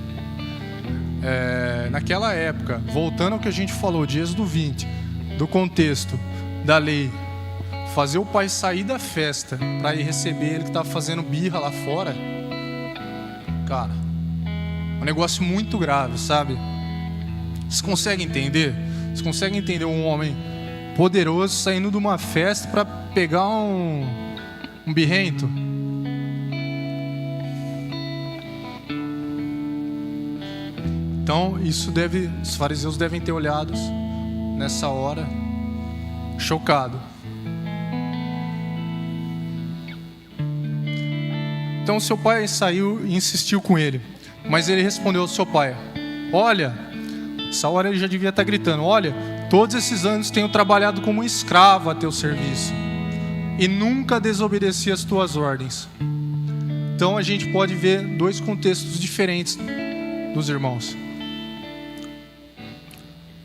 Naquela época, voltando ao que a gente falou de Êxodo 20, do contexto da lei, fazer o pai sair da festa para ir receber ele que estava fazendo birra lá fora, cara, é um negócio muito grave, sabe? Vocês conseguem entender? Vocês conseguem entender um homem poderoso saindo de uma festa para pegar um birrento? Então, os fariseus devem ter olhado nessa hora, chocado. Então, seu pai saiu e insistiu com ele, mas ele respondeu ao seu pai: olha, essa hora ele já devia estar gritando: olha, todos esses anos tenho trabalhado como um escravo a teu serviço e nunca desobedeci às tuas ordens. Então, a gente pode ver dois contextos diferentes dos irmãos.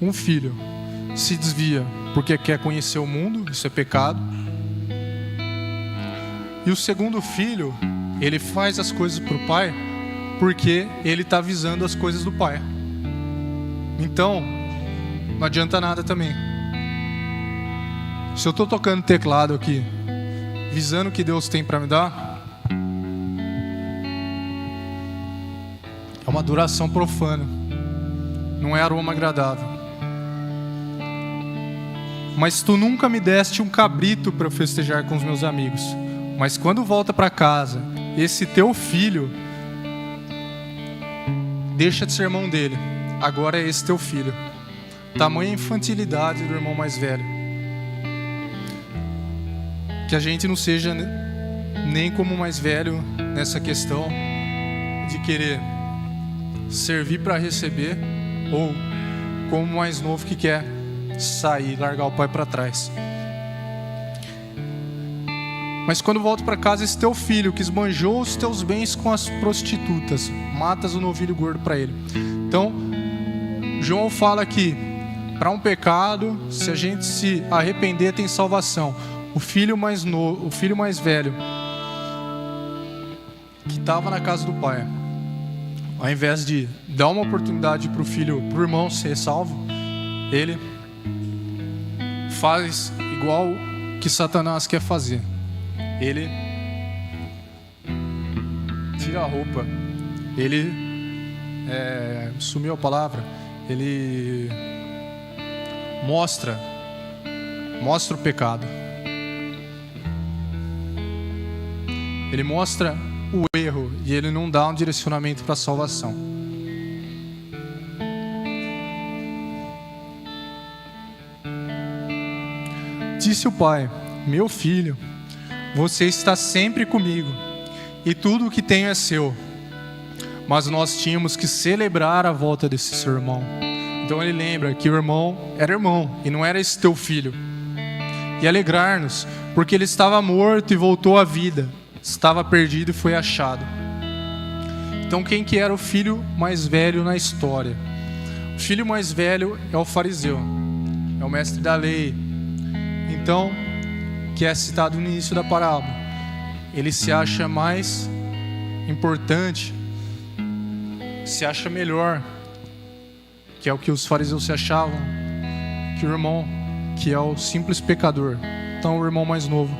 Um filho se desvia porque quer conhecer o mundo, isso é pecado. E o segundo filho, ele faz as coisas para o pai porque ele está visando as coisas do pai. Então, não adianta nada também. Se eu estou tocando teclado aqui, visando o que Deus tem para me dar, é uma adoração profana, não é aroma agradável. Mas tu nunca me deste um cabrito para eu festejar com os meus amigos. Mas quando volta para casa, esse teu filho deixa de ser irmão dele. Agora é esse teu filho. Tamanha infantilidade do irmão mais velho. Que a gente não seja nem como o mais velho nessa questão de querer servir para receber, ou como o mais novo que quer sair, largar o pai para trás. Mas quando volta para casa, esse teu filho que esbanjou os teus bens com as prostitutas, matas o novilho gordo para ele. Então, João fala que para um pecado, se a gente se arrepender, tem salvação. O filho mais novo, o filho mais velho, que estava na casa do pai, ao invés de dar uma oportunidade para o irmão ser salvo, ele faz igual que Satanás quer fazer. Ele tira a roupa, ele sumiu a palavra, ele mostra o pecado, ele mostra o erro e ele não dá um direcionamento para a salvação. Disse o pai: meu filho, você está sempre comigo e tudo o que tenho é seu. Mas nós tínhamos que celebrar a volta desse seu irmão. Então ele lembra que o irmão era irmão e não era esse teu filho. E alegrar-nos, porque ele estava morto e voltou à vida, estava perdido e foi achado. Então quem que era o filho mais velho na história? O filho mais velho é o fariseu, é o mestre da lei. Então, que é citado no início da parábola, ele se acha mais importante, se acha melhor, que é o que os fariseus se achavam, que o irmão, que é o simples pecador. Então o irmão mais novo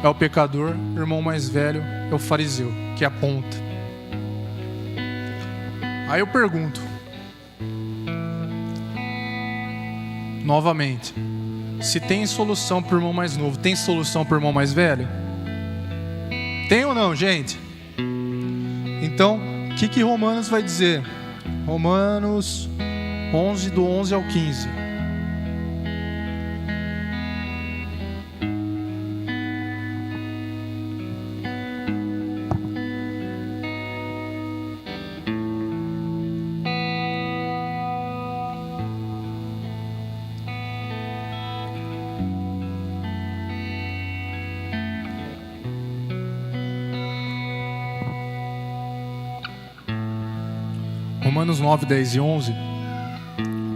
é o pecador, o irmão mais velho é o fariseu, que aponta. Aí eu pergunto novamente, se tem solução para o irmão mais novo, tem solução para o irmão mais velho? Tem ou não, gente? Então, o que Romanos vai dizer? Romanos 11, do 11 ao 15. Romanos 9, 10 e 11.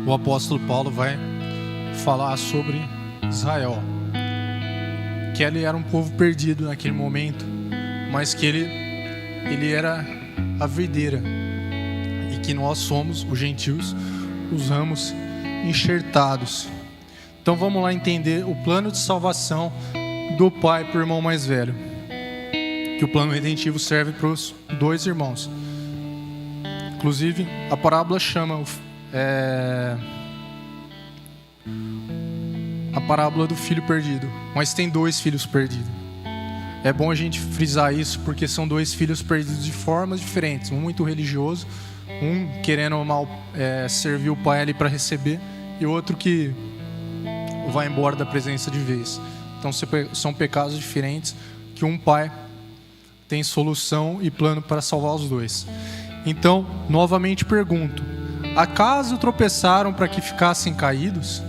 o apóstolo Paulo vai falar sobre Israel, que ele era um povo perdido naquele momento, mas que ele era a videira, e que nós somos, os gentios, os ramos enxertados. Então vamos lá entender o plano de salvação do pai para o irmão mais velho, que o plano redentivo serve para os dois irmãos. Inclusive, a parábola chama a parábola do filho perdido, mas tem dois filhos perdidos. É bom a gente frisar isso, porque são dois filhos perdidos de formas diferentes. Um muito religioso, um querendo mal servir o pai ali para receber, e outro que vai embora da presença de vez. Então são pecados diferentes, que um pai tem solução e plano para salvar os dois. Então, novamente pergunto: acaso tropeçaram para que ficassem caídos?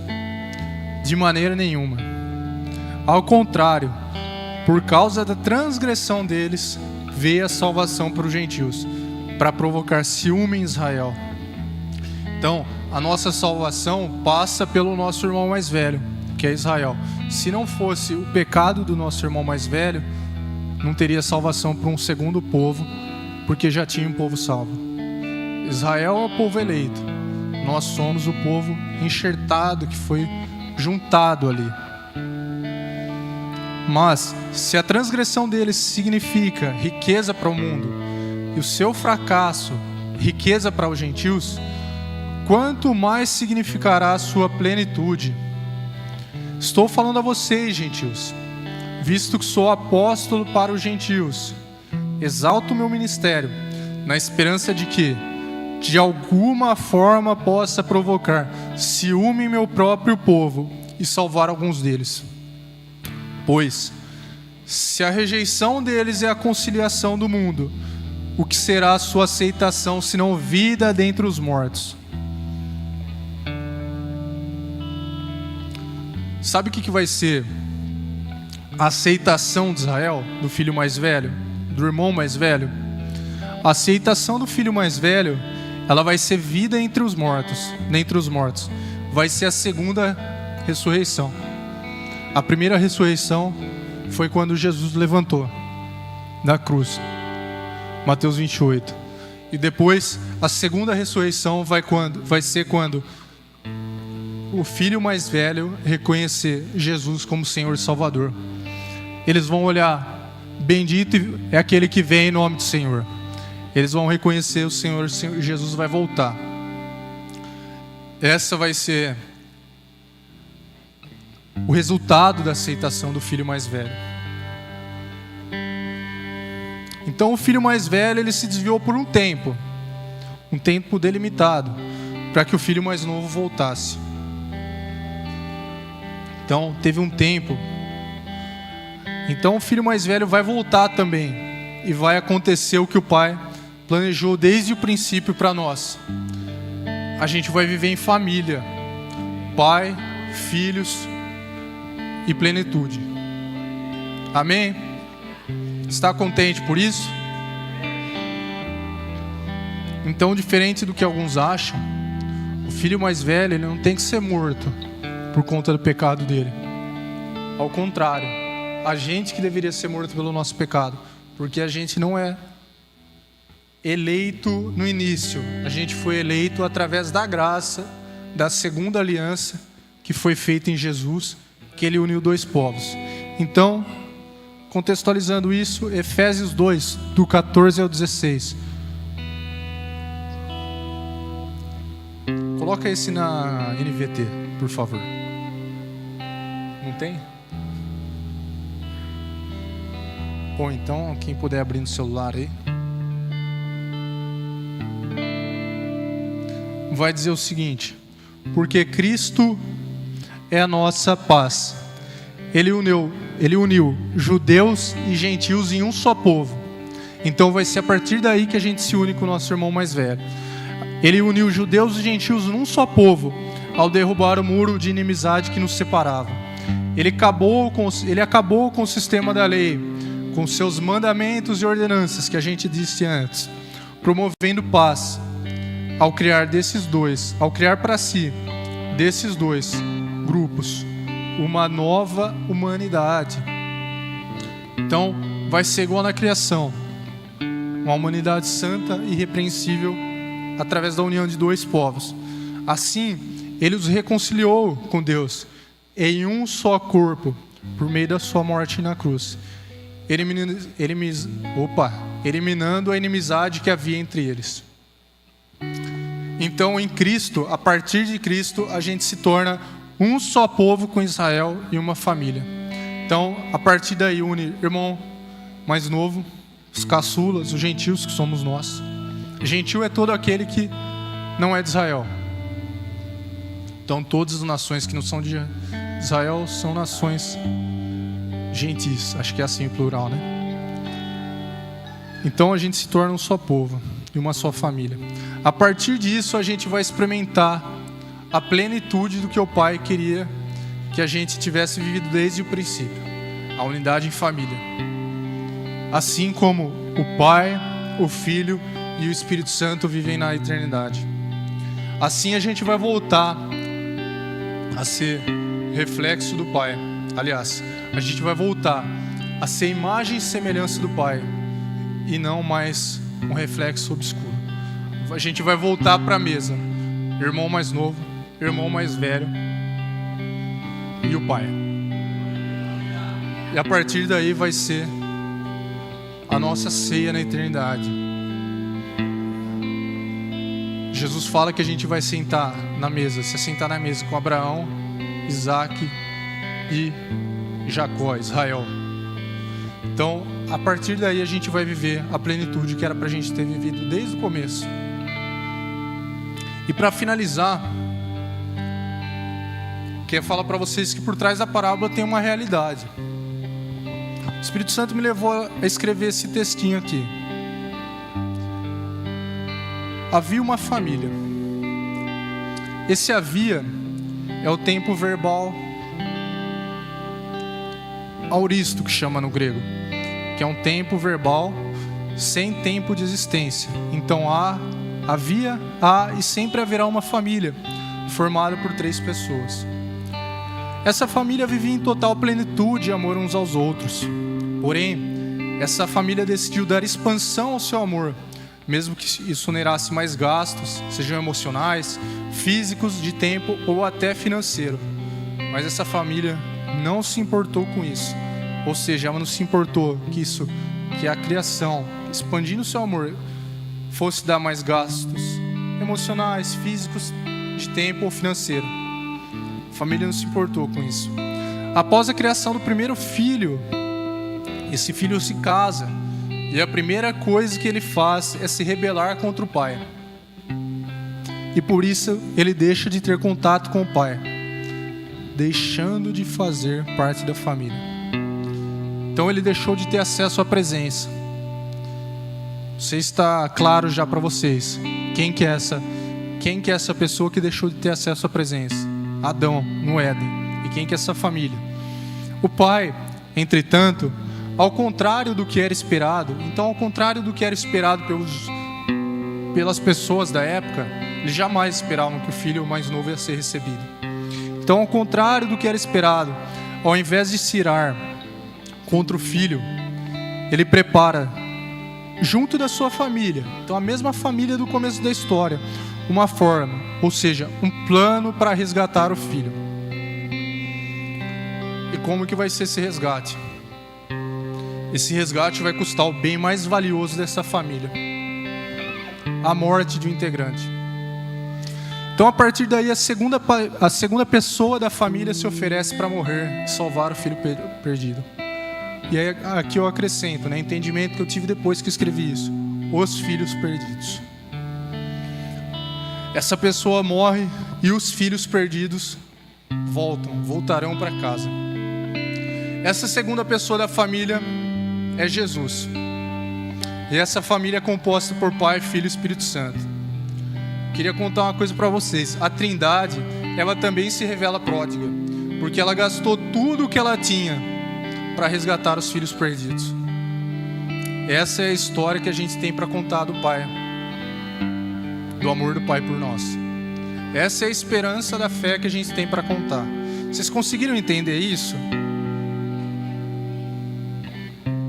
De maneira nenhuma. Ao contrário, por causa da transgressão deles, veio a salvação para os gentios, para provocar ciúme em Israel. Então, a nossa salvação passa pelo nosso irmão mais velho, que é Israel. Se não fosse o pecado do nosso irmão mais velho, não teria salvação para um segundo povo, porque já tinha um povo salvo. Israel é o povo eleito. Nós somos o povo enxertado, que foi juntado ali. Mas se a transgressão deles significa riqueza para o mundo, e o seu fracasso riqueza para os gentios, quanto mais significará a sua plenitude? Estou falando a vocês, gentios, visto que sou apóstolo para os gentios. Exalto o meu ministério, na esperança de que, de alguma forma, possa provocar ciúme em meu próprio povo e salvar alguns deles. Pois, se a rejeição deles é a conciliação do mundo, o que será a sua aceitação, senão vida dentre os mortos? Sabe o que vai ser a aceitação de Israel, do filho mais velho, do irmão mais velho? A aceitação do filho mais velho, ela vai ser vida entre os mortos, dentre os mortos. Vai ser a segunda ressurreição. A primeira ressurreição foi quando Jesus levantou da cruz, Mateus 28. E depois, a segunda ressurreição vai ser quando o filho mais velho reconhecer Jesus como Senhor e Salvador. Eles vão olhar: bendito é aquele que vem em nome do Senhor. Eles vão reconhecer o Senhor, Jesus vai voltar. Essa vai ser o resultado da aceitação do filho mais velho. Então o filho mais velho, ele se desviou por um tempo delimitado, para que o filho mais novo voltasse. Então teve um tempo. Então o filho mais velho vai voltar também, e vai acontecer o que o pai planejou desde o princípio para nós. A gente vai viver em família, pai, filhos e plenitude. Amém? Está contente por isso? Então, diferente do que alguns acham, o filho mais velho, ele não tem que ser morto por conta do pecado dele. Ao contrário, a gente que deveria ser morto pelo nosso pecado, porque a gente não é eleito no início, a gente foi eleito através da graça, da segunda aliança que foi feita em Jesus, que ele uniu dois povos. Então, contextualizando isso, Efésios 2, do 14 ao 16. Coloca esse na NVT, por favor. Não tem? Bom, então, quem puder abrir no celular aí. Vai dizer o seguinte: porque Cristo é a nossa paz. Ele uniu judeus e gentios em um só povo. Então vai ser a partir daí que a gente se une com o nosso irmão mais velho. Ele uniu judeus e gentios num só povo, ao derrubar o muro de inimizade que nos separava. Ele acabou com o sistema da lei, com seus mandamentos e ordenanças que a gente disse antes, promovendo paz, ao criar para si desses dois grupos uma nova humanidade. Então, vai ser igual na criação, uma humanidade santa e irrepreensível através da união de dois povos. Assim, ele os reconciliou com Deus em um só corpo, por meio da sua morte na cruz, eliminando a inimizade que havia entre eles. Então, em Cristo, a partir de Cristo, a gente se torna um só povo com Israel e uma família. Então, a partir daí, une irmão mais novo, os caçulas, os gentios, que somos nós. Gentil é todo aquele que não é de Israel. Então, todas as nações que não são de Israel são nações gentis. Acho que é assim o plural, né? Então, a gente se torna um só povo e uma só família. A partir disso, a gente vai experimentar a plenitude do que o Pai queria que a gente tivesse vivido desde o princípio, a unidade em família. Assim como o Pai, o Filho e o Espírito Santo vivem na eternidade. Assim a gente vai voltar a ser reflexo do Pai. Aliás, a gente vai voltar a ser imagem e semelhança do Pai e não mais um reflexo obscuro. A gente vai voltar para a mesa, irmão mais novo, irmão mais velho e o Pai. E a partir daí vai ser a nossa ceia na eternidade. Jesus fala que a gente vai sentar na mesa, se assentar na mesa com Abraão, Isaac e Jacó, Israel. Então, a partir daí a gente vai viver a plenitude que era para a gente ter vivido desde o começo. E para finalizar, quero falar para vocês que por trás da parábola tem uma realidade. O Espírito Santo me levou a escrever esse textinho aqui. Havia uma família. Esse havia é o tempo verbal auristo, que chama no grego, que é um tempo verbal sem tempo de existência. Então havia, há e sempre haverá uma família formada por 3 pessoas. Essa família vivia em total plenitude e amor uns aos outros. Porém, essa família decidiu dar expansão ao seu amor, mesmo que isso onerasse mais gastos, sejam emocionais, físicos, de tempo ou até financeiro. Mas essa família não se importou com isso. Ou seja, ela não se importou que a criação, expandindo o seu amor, fosse dar mais gastos emocionais, físicos, de tempo ou financeiro. A família não se importou com isso. Após a criação do primeiro filho, esse filho se casa, e a primeira coisa que ele faz é se rebelar contra o pai. E por isso ele deixa de ter contato com o pai, deixando de fazer parte da família. Então ele deixou de ter acesso à presença. Não sei se está claro já para vocês quem que é essa pessoa que deixou de ter acesso à presença. Adão, no Éden. E quem que é essa família? O pai, entretanto, ao contrário do que era esperado, então ao contrário do que era esperado pelas pessoas da época, eles jamais esperavam que o filho mais novo ia ser recebido. Então, ao contrário do que era esperado, ao invés de se irar contra o filho, ele prepara, junto da sua família, então a mesma família do começo da história, uma forma, ou seja, um plano para resgatar o filho. E como que vai ser esse resgate? Esse resgate vai custar o bem mais valioso dessa família: a morte de um integrante. Então, a partir daí, a segunda pessoa da família se oferece para morrer e salvar o filho perdido. E aí, aqui eu acrescento, né, entendimento que eu tive depois que escrevi isso: os filhos perdidos. Essa pessoa morre e os filhos perdidos voltarão para casa. Essa segunda pessoa da família é Jesus. E essa família é composta por Pai, Filho e Espírito Santo. Queria contar uma coisa para vocês. A Trindade, ela também se revela pródiga, porque ela gastou tudo o que ela tinha para resgatar os filhos perdidos. Essa é a história que a gente tem para contar do Pai, do amor do Pai por nós. Essa é a esperança da fé que a gente tem para contar. Vocês conseguiram entender isso?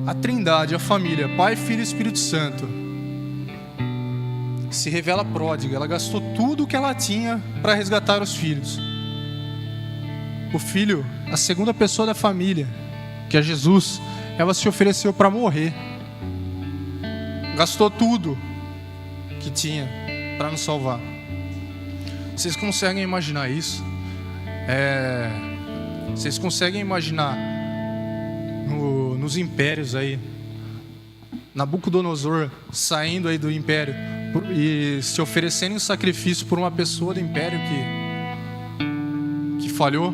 A Trindade, a família, Pai, Filho e Espírito Santo, se revela pródiga. Ela gastou tudo o que ela tinha para resgatar os filhos. O Filho, a segunda pessoa da família, que é Jesus, ela se ofereceu para morrer. Gastou tudo que tinha para nos salvar. Vocês conseguem imaginar isso? Vocês conseguem imaginar nos impérios aí, Nabucodonosor saindo aí do império e se oferecendo em sacrifício por uma pessoa do império que falhou?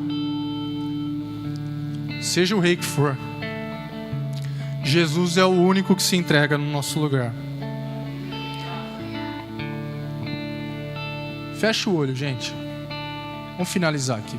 Seja o rei que for, Jesus é o único que se entrega no nosso lugar. Fecha o olho, gente. Vamos finalizar aqui.